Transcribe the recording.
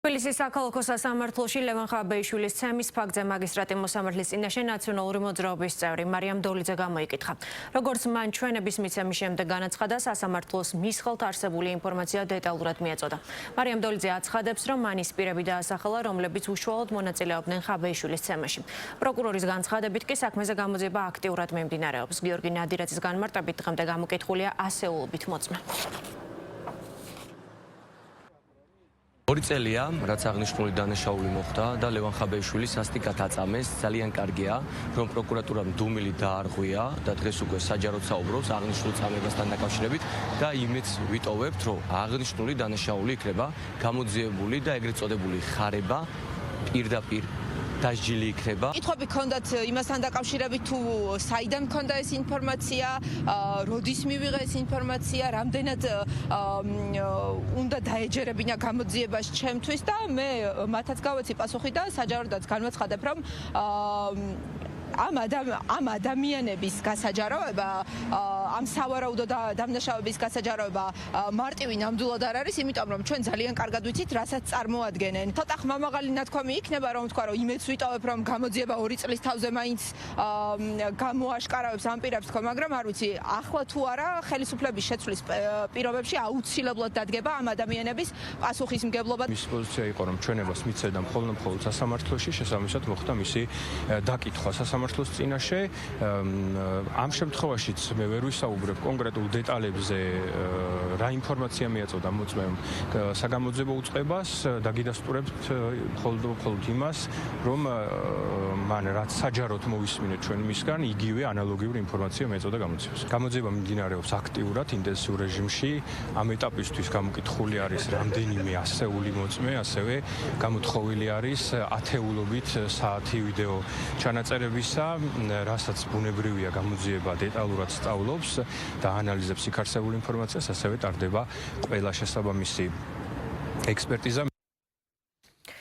თბილისის საქალაქო სასამართლოში ლევან ხაბეიშვილის ცემის ფაქტზე მაგისტრატი მოსამართლის წინაშე ნაციონალური მოძრაობის წევრი მარიამ დოლიძე გამოიკითხა. როგორც მან ჩვენების მიცემის შემდეგ განაცხადა, სასამართლოს მის ხელთ არსებული ინფორმაცია დეტალურად მიეწოდა. მარიამ დოლიძე აცხადებს, რომ მან ის პირები დაასახელა, რომლებიც უშუალოდ მონაწილეობდნენ ხაბეიშვილის ცემაში. პროკურორის განცხადებით კი საქმეზე გამოძიება აქტიურად მიმდინარეობს. გიორგი ნადირაძის განმარტებით დღემდე გამოკითხულია ასეულობით მოწმე. ორი წელია, რაც აღნიშნული დანაშაული მოხდა და ლევან ხაბეიშვილი სასტიკად აწამეს. ძალიან კარგია, რომ პროკურატურამ დუმილი დაარღვია და დღეს უკვე საჯაროდ საუბრობს აღნიშნულ წამებასთან დაკავშირებით და იმედს ვიტოვებთ, რომ აღნიშნული დანაშაული იქნება გამოძიებული და ეგრეთ წოდებული ხარება პირდაპირ დასჯილი იქნება. კითხვები ჰქონდათ იმასთან დაკავშირებით, თუ საიდან ჰქონდა ეს ინფორმაცია, როდის მივიღე ეს ინფორმაცია, რამდენად უნდა დაეჯერებინა გამოძიებას ჩემთვის და მე მათაც გავეცი პასუხი და საჯაროდაც განვაცხადებ, რომ ამ ადამიანების გასაჯაროება, ამ სავარაუდო დამნაშავების გასაჯაროება მარტივი ნამდვილად არ არის, იმიტომ რომ ჩვენ ძალიან კარგად ვიცით, რასაც წარმოადგენენ. ცოტა ხმამაღალი ნათქვამი იქნება, რომ თქვა, რომ იმედს ვიტოვებ, რომ გამოძიება 2 წლის თავზე მაინც გამოაშკარავებს ამ პირებს თქო, მაგრამ არ ვიცი, ახლა თუ არა, ხელისუფლების შეცვლის პირობებში აუცილებლად დადგება ამ ადამიანების პასუხისმგებლობა. მის პოზიცია იყო, რომ ჩვენებას მიცედა მხოლოდ სასამართლოში, შესაბამისად მოხდა მისი დაკითხვა სასამართლოს წინაშე. ამ შემთხვევაშიც მე ვერ ვისაუბრებ კონკრეტულ დეტალებზე, რა ინფორმაცია მიაწოდა მოწმემ საგამოძიებო უწყებას და გიდასტურებთ მხოლოდ იმას, რომ მან რაც საჯაროდ მოვისმინეთ ჩვენ მისგან, იგივე ანალოგიური ინფორმაცია მიაწოდა გამოძიებას. გამოძიება მიმდინარეობს აქტიურად, ინტენსიურ რეჟიმში. ამ ეტაპისთვის გამოკითხული არის რამდენიმე ასეული მოწმე, ასევე გამოთხოვილი არის ათეულობით საათი ვიდეო ჩანაწერებისა, რასაც ბუნებრივია გამოძიება დეტალურად სწავლობს და ანალიზებს იქ არსებულ ინფორმაციას, ასევე ტარდება ყველა შესაბამისი ექსპერტიზა.